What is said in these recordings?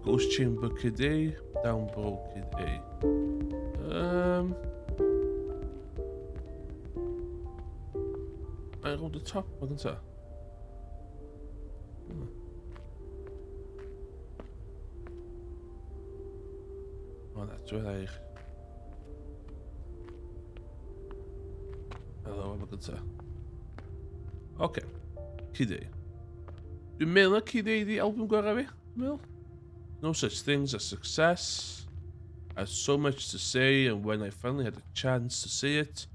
Ghost chamber today, down below today. I go the top, what can I say? Oh, that's where I. Hello, what can I say? Okay, today. Do you mean today the album go away? Well, no such things as success. I had so much to say, and when I finally had a chance to say it,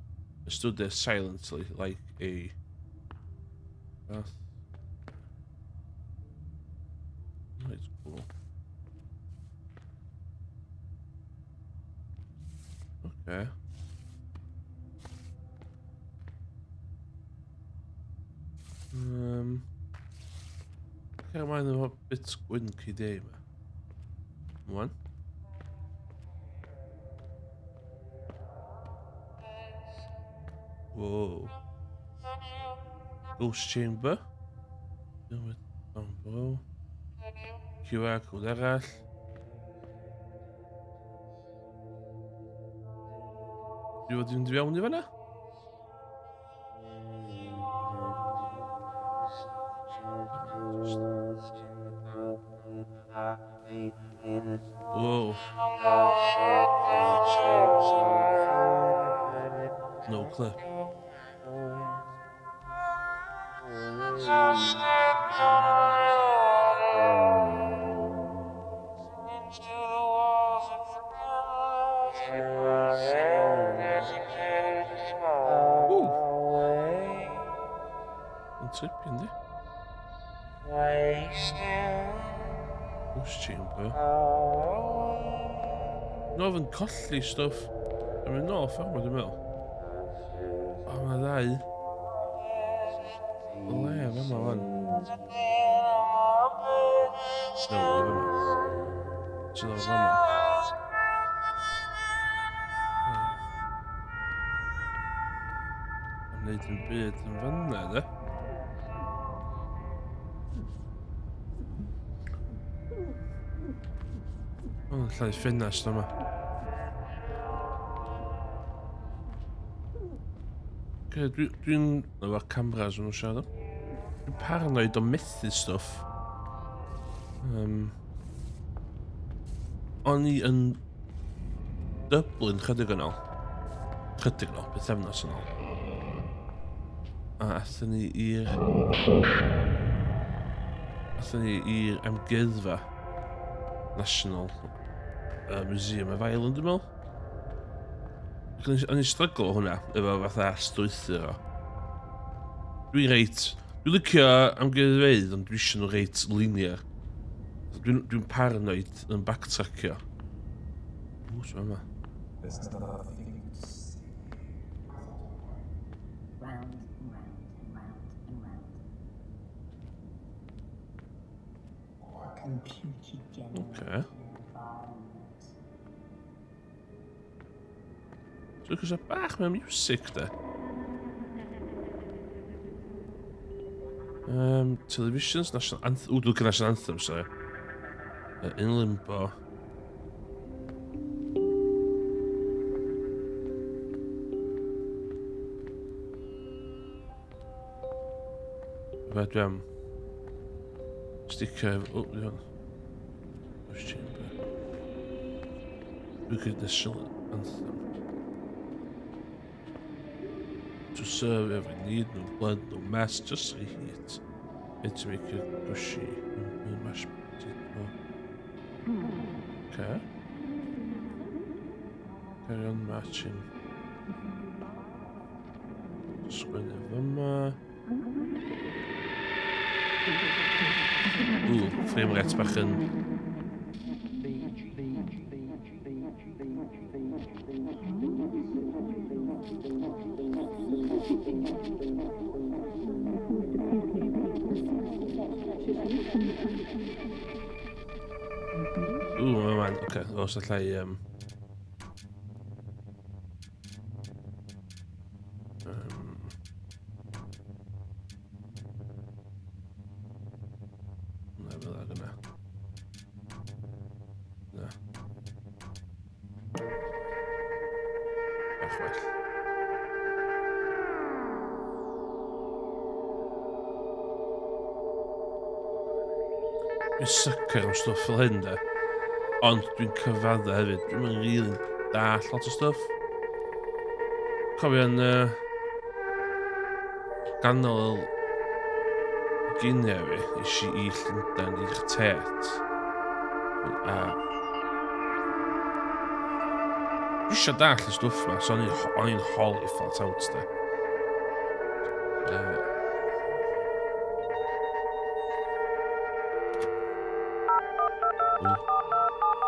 I stood there silently, like a. That's cool. Okay. Can't mind what bits going today, man. One. Whoa. Ghost chamber. Down below. QR code arall. Dwi fod i fynd i fewn i fan'na? Whoa. No clip. Ooh. Yn trippy, yndi? Ghost chamber. No, fy'n colli stwff. A mynd nôl ffordd ma, dwi'n meddwl. O, mae ddau. O le, fe ma fan. No, fe ma. Ti'n dod fe ma. Am wneud yn byd yn fanna, de? O'n llai ffenast yma. Dwi'n efo cameras yn nhw siarad. Dwi'n paranoid o methu stwff. O'n i yn Dublin chydig yn ôl. Chydig yn ôl, beth efnos yn ôl. A athyn ni i'r amgueddfa National Museum of Ireland, dwi'n meddwl. O'n i'n stryglo hwnna efo fatha strwythyr o. Dwi'n licio amgueddfeydd, ond dwi eisiau nhw reit linear. Dwi'n paranoid yn backtrackio. Ww, sy'n yma. Okay. So cos bach mewn music de. Televisions, National Anthem. Ooh, look at National Anthem, sorry. In limbo. Dwi am sticker. Oh, yeah. Ghost chamber. Look at the National Anthem. To serve every need, no blood, no mess, just a heat. It's to make it gushy. Mashed potato. Okay. Carry on matching. Squint of them. Ooh, frame rate's bach yn. Ooh, man, okay, os allai fel ag yna. Na. Bach well. Dwi'n sycer am stwff fel hyn de. Ond dwi'n cyfadda hefyd. Dwi'n mynd rili'n dall lot o stwff. Cofio'n ganol giniau fi eisiau I Llundain i'r tet. A dwi eisiau dall y stwff ma, so o'n i'n holi flat out de.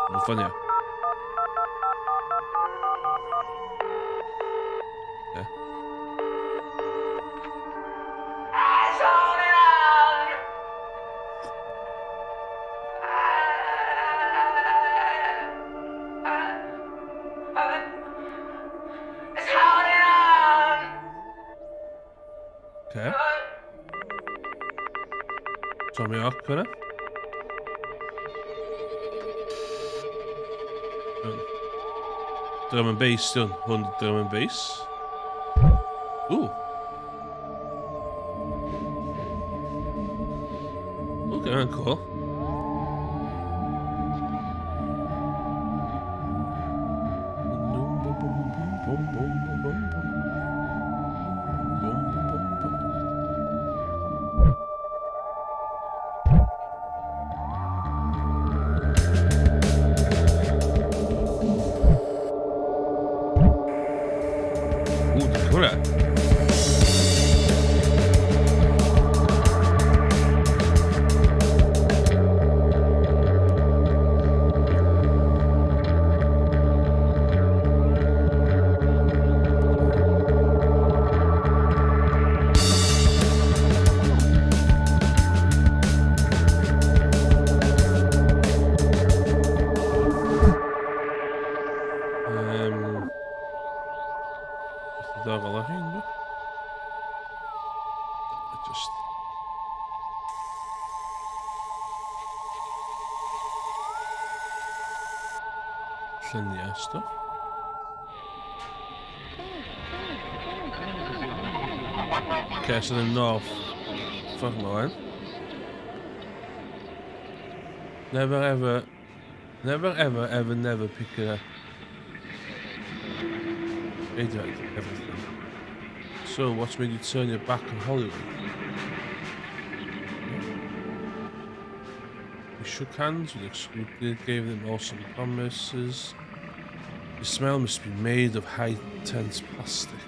Mae'n ffynio. Okay. Tommy York hwnna. Drum and bass dyn. Hwn drum and bass. Ooh. Okay, that's cool. Lluniau stuff. Okay, so the north. Fuck man. Never ever pick it up. Radiohead, everything. So, what's made you turn your back on Hollywood? We shook hands, we excluded, gave them awesome promises. The smell must be made of high-tense plastic.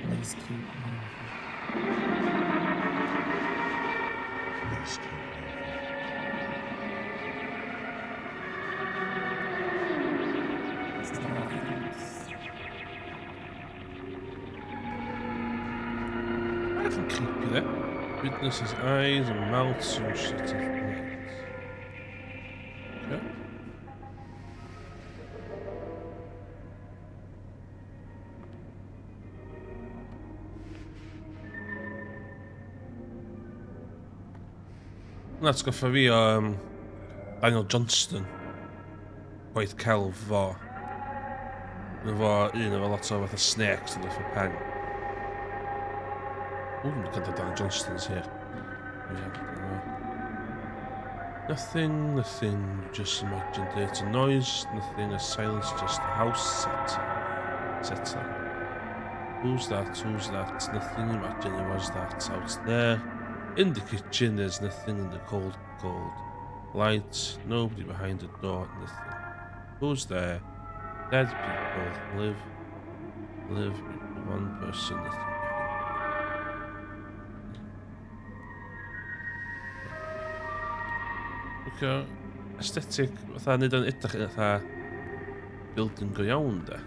Please keep moving. Please keep moving. Nothing creepy there. Witness his eyes and mouth so shut his legs. Okay. That's go for fi o Daniel Johnston. Gwaith celf fo. Efo un efo lot o fatha snakes yn efo pen. Ooh, look at the Daniel Johnston's here. Yeah, nothing, just imagine dirty noise, nothing, a silence, just a house setting. Who's that? Nothing, imagine it was that out there. In the kitchen, there's nothing in the cold light, nobody behind the door, nothing. Who's there? Dead people, live, one person, nothing behind. Okay, aesthetic, fatha nid yn edrych yn fatha building go iawn de.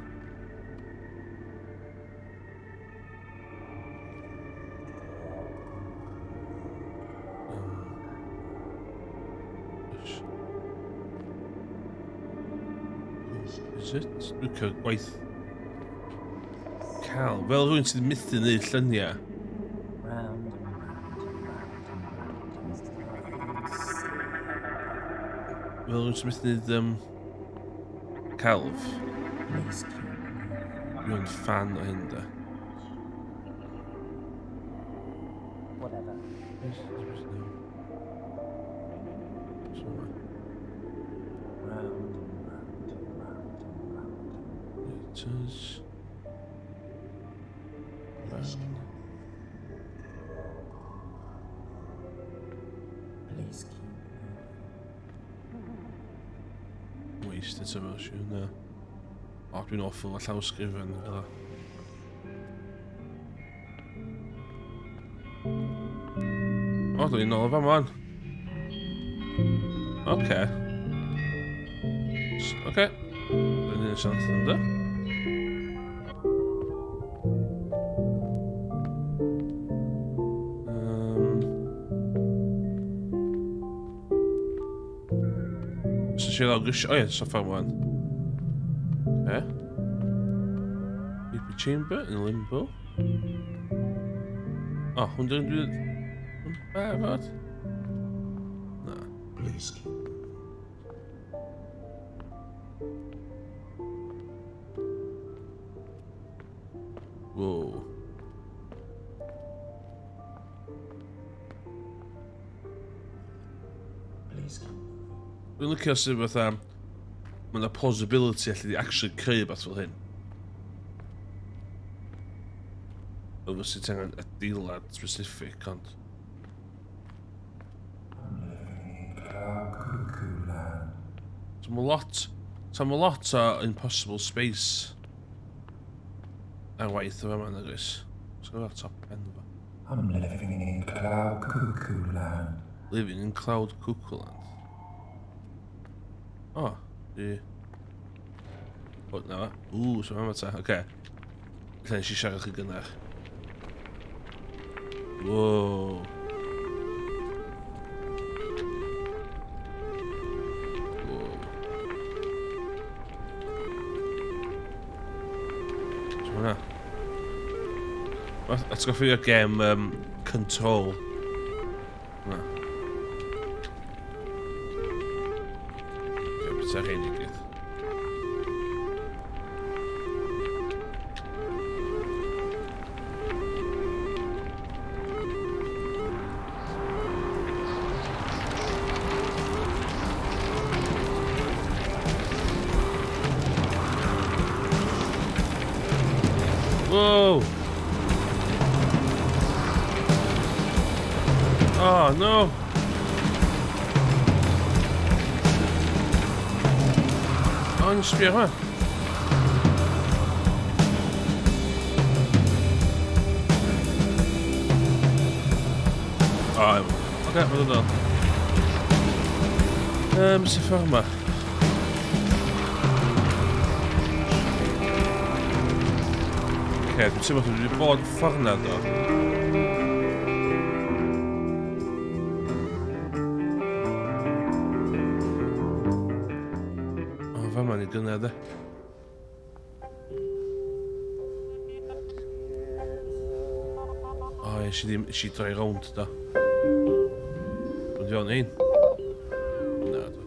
Is it? Dwi'n cael gwaith cal. Fel rhywun sydd mythu neud lluniau. Fel rwy'n smith nid celf. Please keep moving. Dwi'n fan o hyn da. Whatever. Round and round and round and round. Letters. Please keep moving. Please keep moving. Wasted to fel siw, na. O, dwi'n awful o llawsgrifen. O, dwi'n nôl o fan man. Oce. Oce. Dwi'n un siant yn da. So si lawr grisio... O ie, so fan man. Oce. Creepy chamber in limbo. O, hwn dwi'n... Hwn barod? Na. Please keep moving. Whoa. Please keep moving. Dwi'n licio sydd fatha... Mae yna possibility allu di actually creu beth fel hyn. Oedd sydd angen adeilad specific, ond... I'm living in cloud cuckoo land. Tam o lot o impossible space ar waith o fama, nagwys. So gyda'r top pen fo. I'm living in cloud cuckoo land. Living in Cloud Cuckoo Land. O, di... O, na fa. So fama ta, oce. Lle nes i siarad chi gynnar. Wow. Hwna. Atgoffi o'r gem Control. Hwna. Beth ar hyn i gyd. Whoa! Oh no! Oh, yn sbio hwnna. O, oce, mae'n dod o. Sy'n ffordd yma? Oce, dwi'n teimlo dwi wedi bod ffordd yna do. O, fa ma'n i gynna de. O, eisiau droi rownd do. Dwi'n ddion ein. Na do.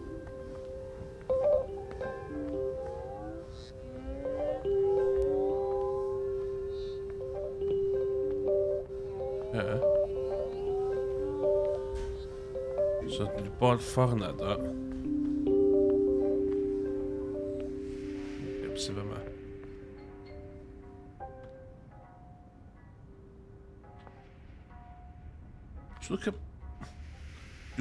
So dwi wedi bod ffordd na do. Sydd yma. So dwi'n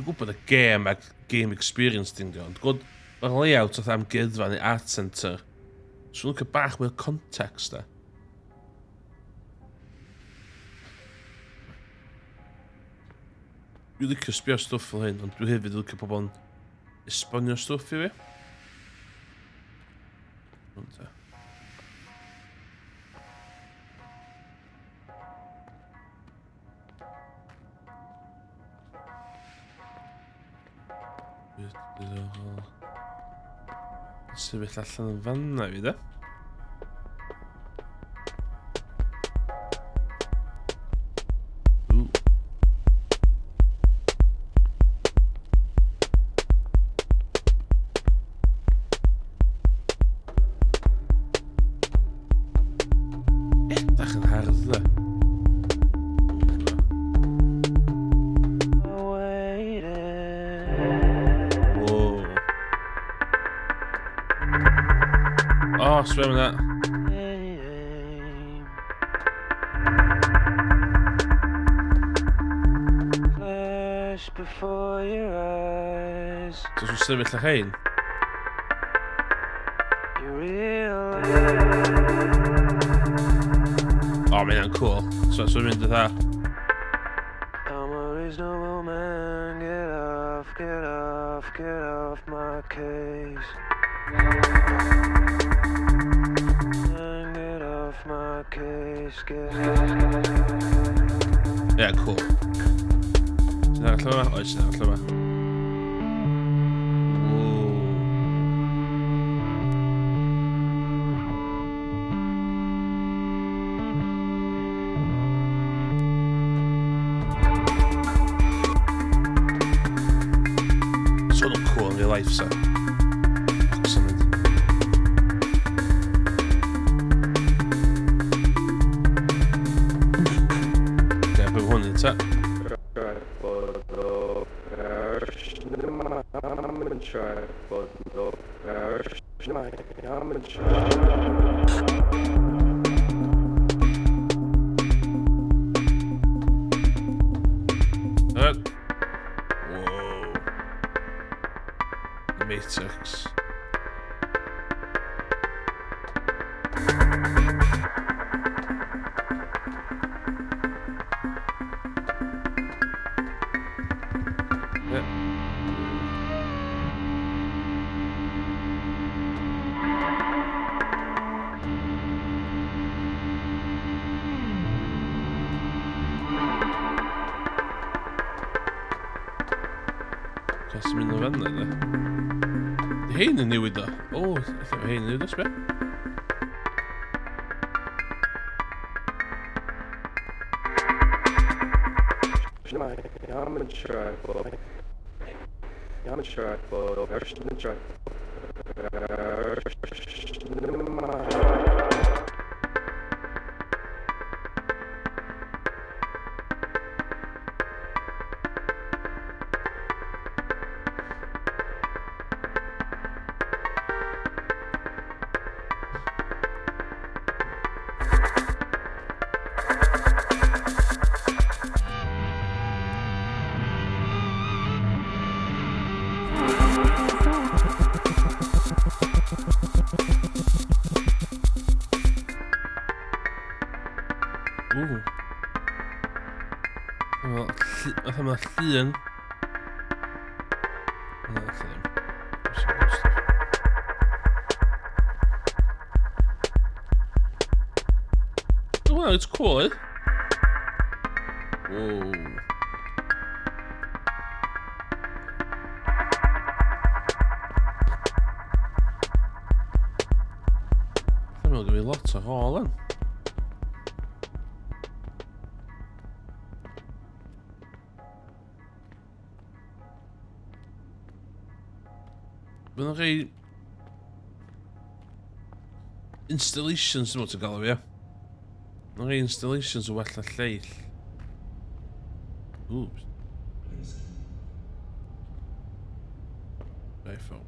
gwybod y game ac game experience thing di, ond gwyd mae'r layout oedd am gyddfa neu art centre. So dwi'n bach mwy o context da. Dwi'n licio sbio stwff fel hyn, ond dwi hefyd licio pobl yn esbonio stwff i fi. Hwnta. Sefyll allan yn fanna fi da. Edrych yn hardd, dda. Whoa. Oh, swear on that. Before your eyes, So dwi'n sefyll â hein. you realize Oh, mae hynna'n cool. So dwi'n mynd ytha. I'm a reasonable man. Get off, get off, get off my case. And get off my case, Yeah, cool. Ti'n dda allan yma? Oes, ti'n dda allan yma. So nhw'n cool yn real life, so. Excellent. Okay, bydd hwn yn ta. Alright. Whoa. Matrix. Yeah. Kas mina vänner eller? Det är en ny idag. Åh, jag har en ny idag spel. Ooh. Fatha mae llun. Oh, wow, it's cool, eh? Whoa. Dwi'n meddwl gyda fi lot o hôl yn. Bydd yn rhai installations dwi'n meddwl ti'n gael o fi, ia. Bydd yn rhai installations o well a lleill. Oops. Very fawr.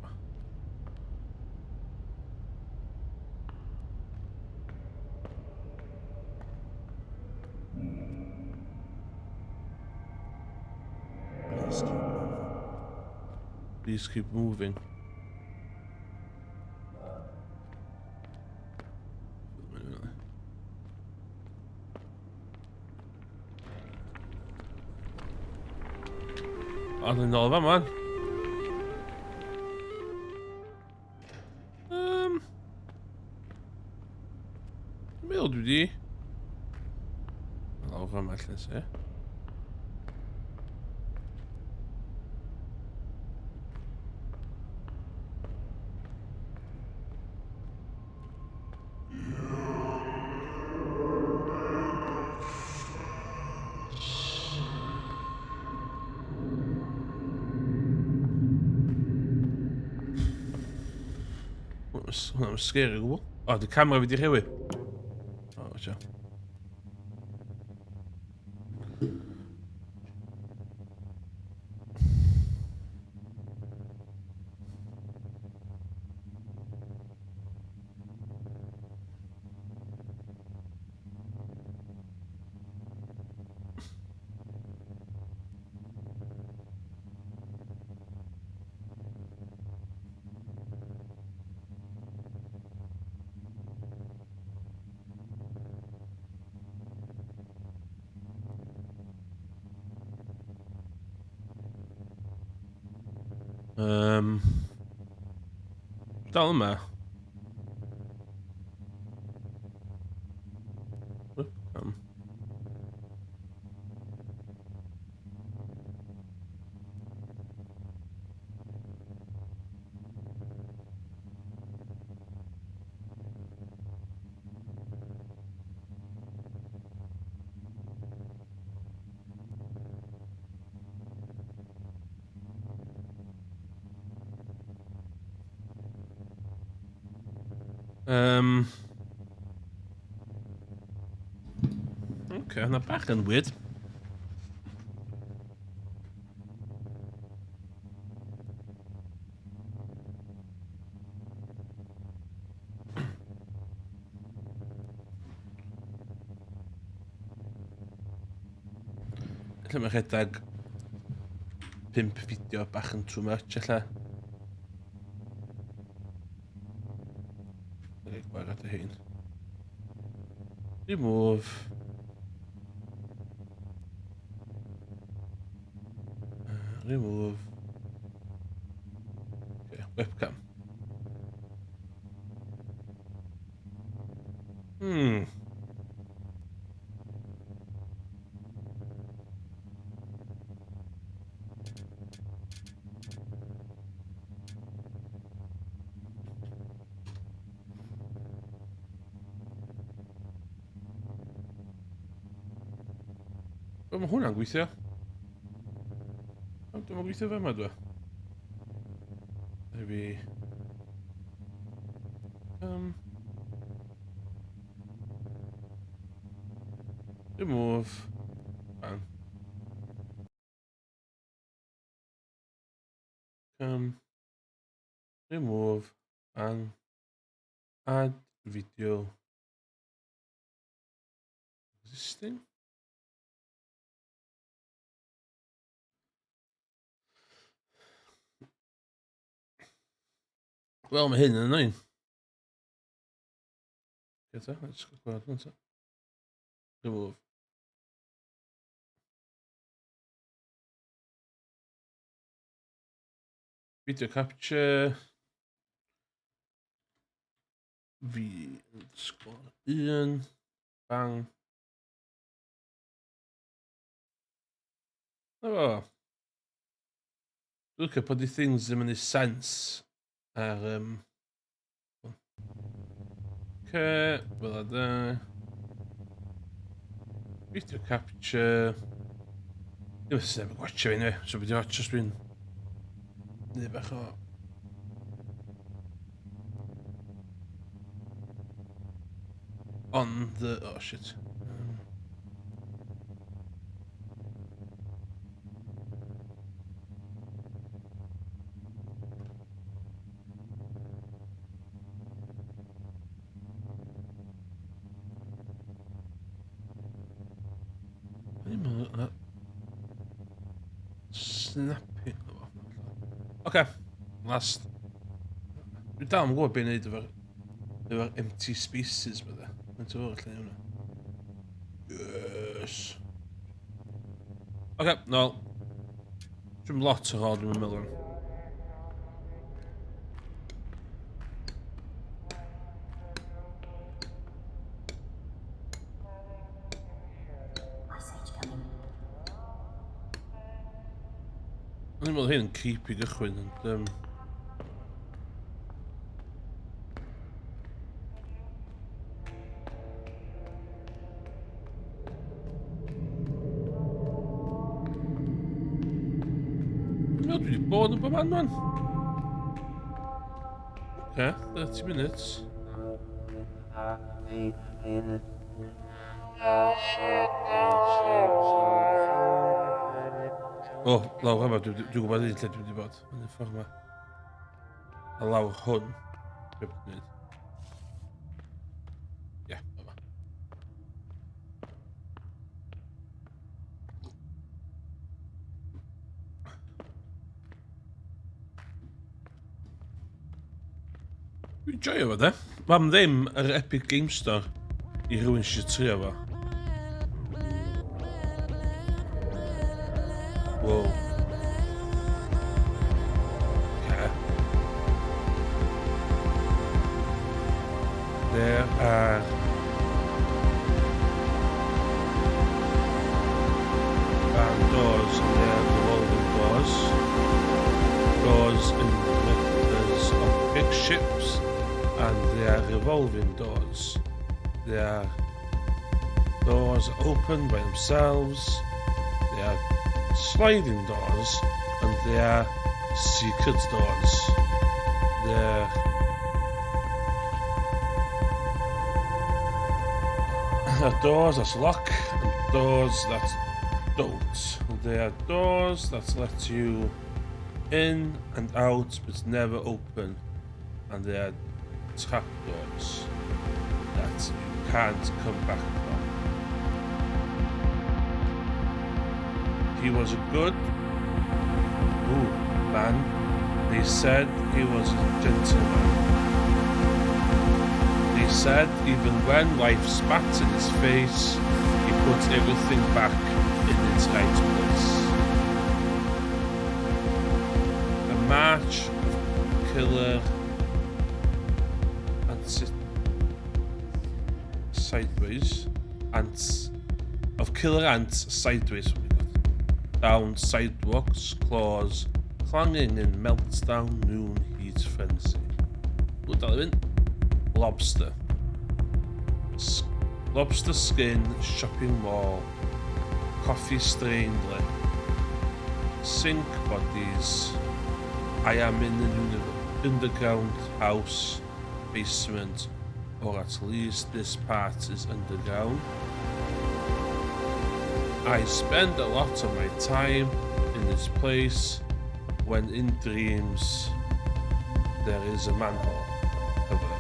Please keep moving. Ond yn ôl fan man. Meddwl dwi di. Lawr fan allan se. Hwna'n scary o gwbl. O, di camera fi di rhewi. Oh, Gotcha. Dal yma. Webcam. Okay, na bach yn weird. Lle mae'n rhedeg 5 fideo bach yn too much, lle. Dwi'n gwared y hyn. Remove. Remove. Okay, webcam. Mae hwnna'n gweithio. Dwi'n gweithio fe yma, dwi. Maybe... Remove. Bang. Remove. Bang. Add video. Existing. Wel, mae hyn yn annoying. Gyda, let's go ahead and remove. Video capture. V_1. Bang. Oh. Look at the things in this sense. Okay, well there. Video capture. Dwi'n sef yn gwachio fi, so beth yw'n just been... Neu bach o... On the... Oh shit. Snapping. Okay, last. Dwi'n dal yn gwybod beth i wneud efo'r empty spaces bydde. Mae'n tyfod allan hwnna. Yes. Okay, no. Dwi'n lot o hod dwi'n meddwl. Dwi'n meddwl hyn yn creepy gychwyn, ond... Dwi'n meddwl dwi wedi bod yn bob man, man. Okay, 30 minutes. O, lawr yma, dwi'n gwybod un lle dwi wedi bod. Yn y ffordd yma. A lawr hwn. Be dwi'n gwneud? Ie, yma. Dwi'n joio fo, de. Mam ddim yr Epic Game Store i rhywun sy'n trio fo. Wow. Okay. There are doors, and there are revolving doors. Doors in the of big ships, and they are revolving doors. They are doors open by themselves. They are sliding doors, and they are secret doors. There are doors that lock and doors that don't. There are doors that let you in and out but never open, and there are trap doors that you can't come back from. He was a good man. They said he was a gentleman. They said even when life spat in his face, he put everything back in its right place. A march of killer ants sideways. Ants of killer ants sideways. Down sidewalks, claws clanging in meltdown noon heat frenzy. What dal I Lobster. Lobster skin shopping mall. Coffee stained lip. Sink bodies. I am in an underground house, basement, or at least this part is underground. I spend a lot of my time in this place when in dreams there is a manhole cover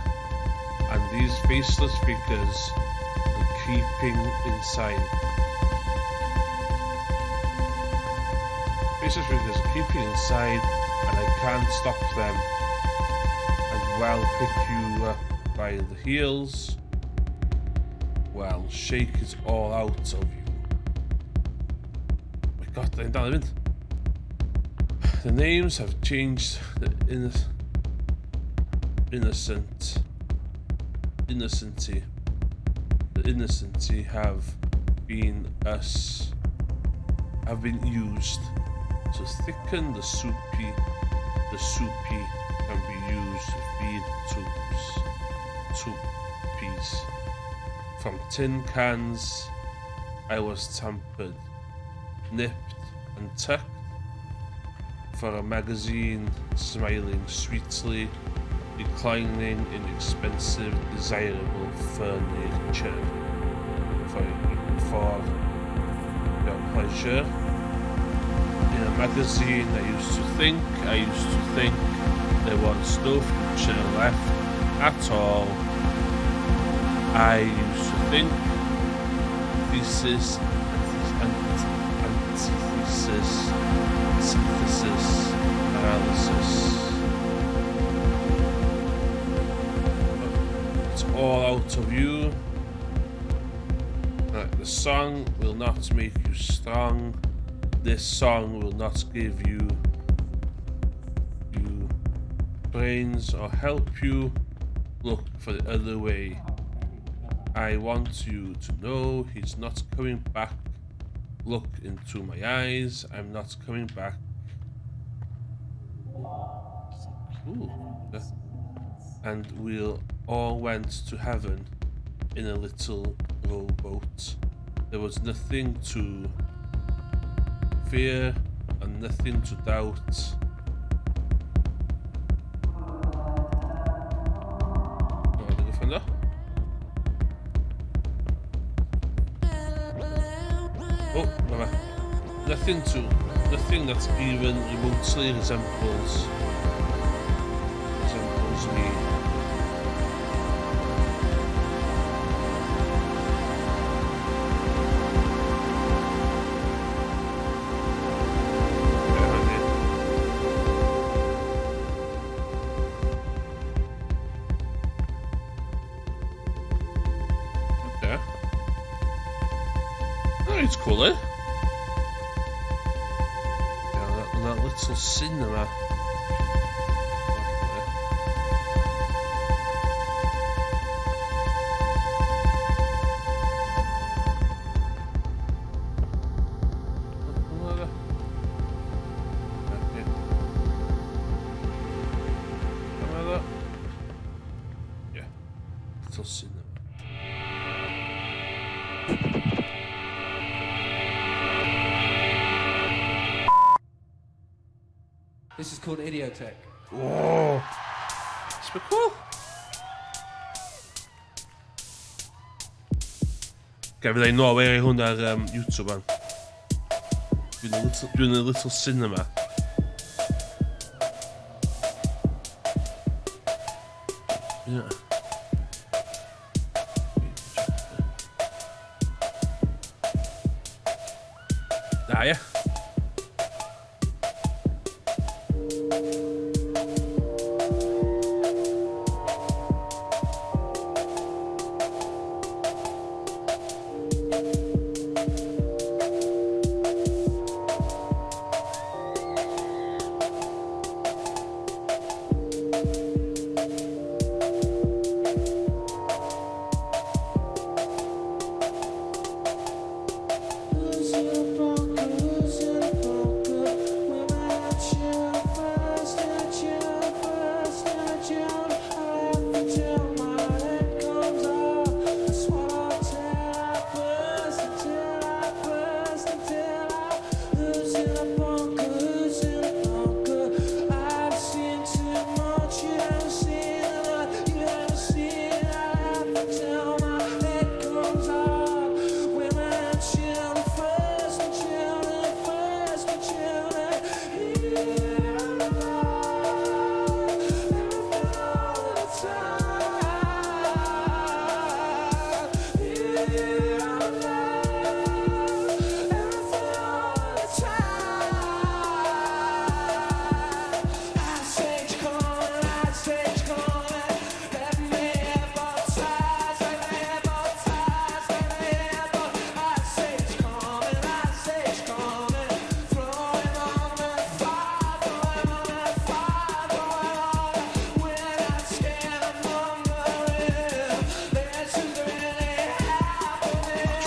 and these faceless figures are creeping inside. Faceless figures are creeping inside and I can't stop them and while pick you up by the heels, well, shake it all out of you. God, I'm done with it. The names have changed. The innocency have been used to thicken the soupy. The soupy can be used to feed soupies. From tin cans, I was tampered, nipped and tucked for a magazine, smiling sweetly, declining inexpensive, desirable furniture for your pleasure. In a magazine, I used to think there was no future left at all. I used to think thesis, antithesis, synthesis, analysis. It's all out of you. The song will not make you strong. This song will not give you brains or help you. Look for the other way. I want you to know he's not coming back. Look into my eyes. I'm not coming back. Ooh. And we'll all went to heaven in a little rowboat. There was nothing to fear and nothing to doubt. Oh, nothing that even remotely resembles me. Okay. Oh, it's cool, eh? Yeah, that little cinema. Yeah, little cinema. This is called Idiotech. Whoa! It's pretty cool. Okay, fyddai'n nôl ei hwn ar YouTube an. Doing a little cinema. Yeah. Da, yeah.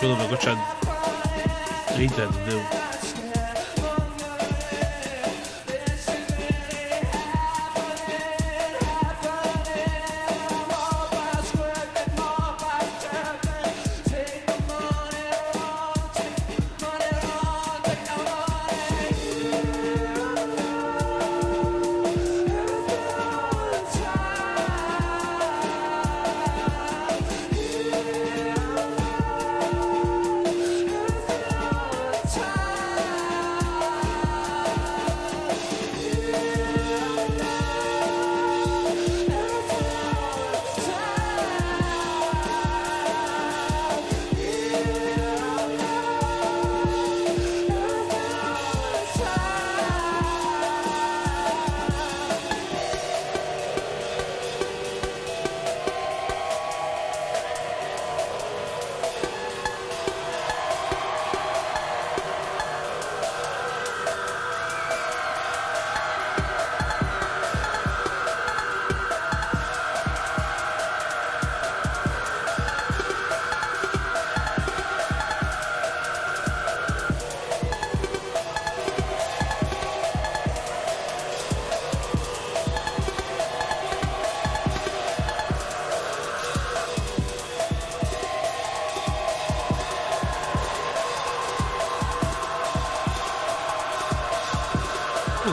Siwr o fod gwatsiad Radiohead yn fyw.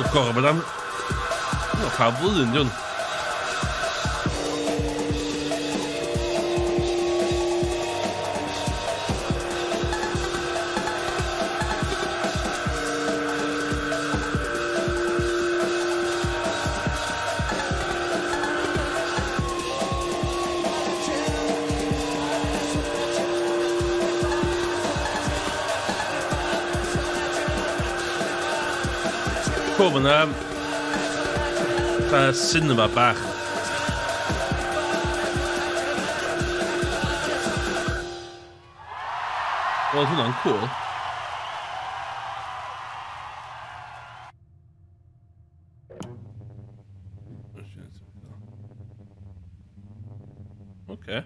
Gorau bod am... cael blwyddyn, diwn. cool, fyna. Cinema bach. Wel, hwnna'n cool. Okay.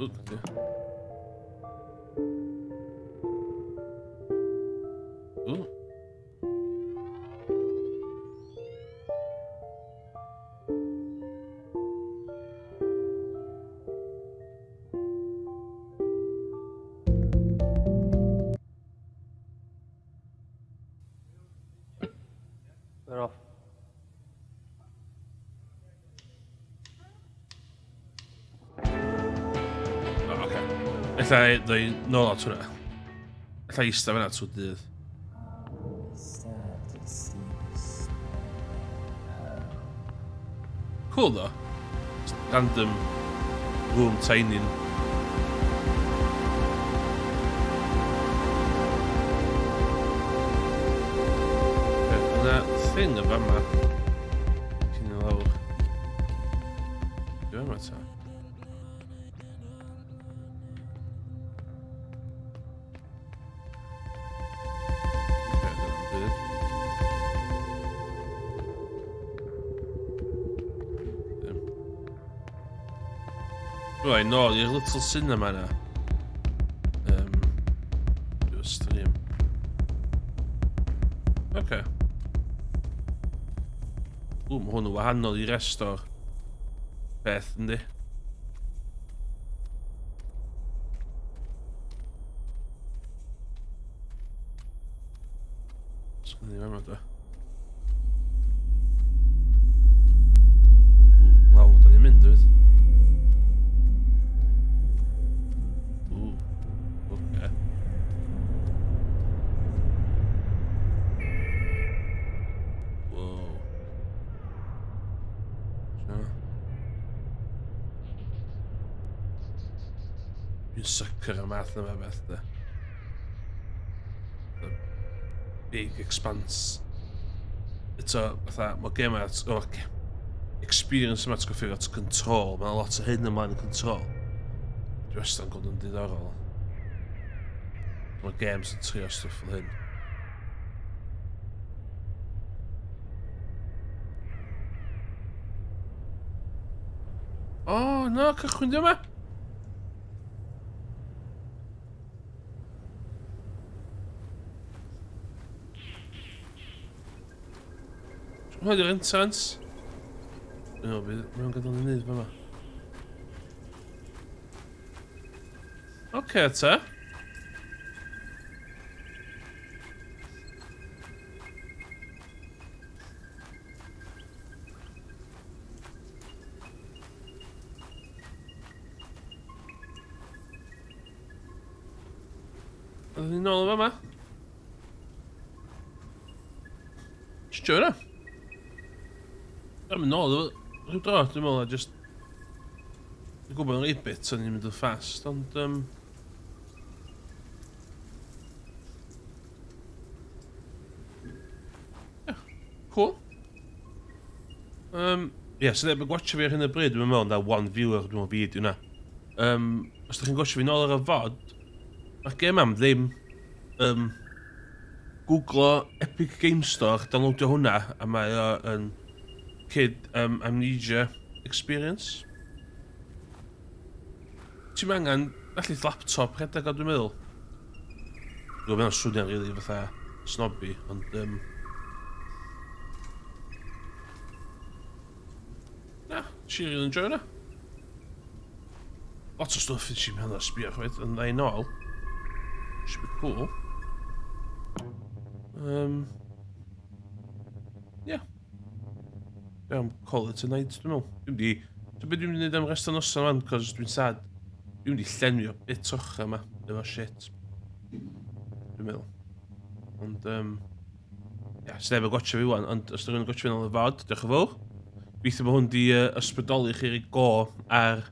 Ooh, yeah. Ooh. We're off. Oh, okay. Ella ddau nôl at hwnna. Ella eista fyna trwy dydd. Sad to see this. Cool though. Just random room tiny. Yna thing yn fama. Ti'n ei lawr. Dwi'n fama ta. Right, no, your little cinema na. Do a stream. Okay. Ooh, mae hwn yn wahanol i rest o'r beth, yndi? Sgwni fe yma, da. Law, da ni'n mynd, dweud. Okay. Whoa. Dwi'n sucker am math yma beth da. The big expanse. Eto, fatha, mae game at, experience yma ti'n goffi at control. Mae'n lot o hyn ymlaen y control. Dwi wastad yn gweld yn diddorol. Mae games yn trio stwff fel hyn. O, no, cychwyn di yma. Hwn yw'r entrance. No, mae'n gadael ni wneud fyma. Oce, ta. Oedden ni nôl yma. Sio yna. Dwi'n nôl, rhyw dro, dwi'n meddwl, a just... Dwi'n gwybod yn ei bit, o'n i'n mynd yn fast, ond... Cool. So neb yn gwachio fi ar hyn y bryd, dwi'n meddwl, da one viewer, dwi'n meddwl byd yna. Os ydych chi'n gwachio fi nôl ar y fod, mae'r game am ddim googlo Epic Game Store, downloadio hwnna, a mae o yn Kid Amnesia Experience. Ti'n angen allu laptop rhedeg o dwi'n meddwl. Dwi'n meddwl swnio'n rili fatha snobby, ond na, ti'n rili enjoy hwnna. Lot o stwff yn ti'n meddwl sbio chwaith, yn ddau nôl. Should be cool. Yeah. Iawn, call it a night, dwi'n meddwl. Dwi'n beth dwi'n mynd am rest o noson fan, cos dwi'n sad. Dwi'n mynd i llenwi o bit o'ch yma, efo shit. Dwi'n meddwl. Ond, sy'n efo gotcha fi wan, ond os dwi'n gotcha fi yn y fod, diolch yn fawr. Gobeithio bod hwn di ysbrydoli chi rei go ar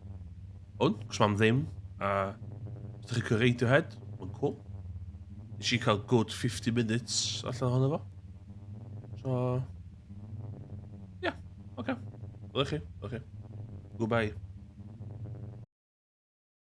hwn, cos mam ddim. A os ydych chi'n cael Radiohead, mae'n cool. si cael good 50 minutes allan ohono fo. So... Ie, oce. Wel chi. Goodbye.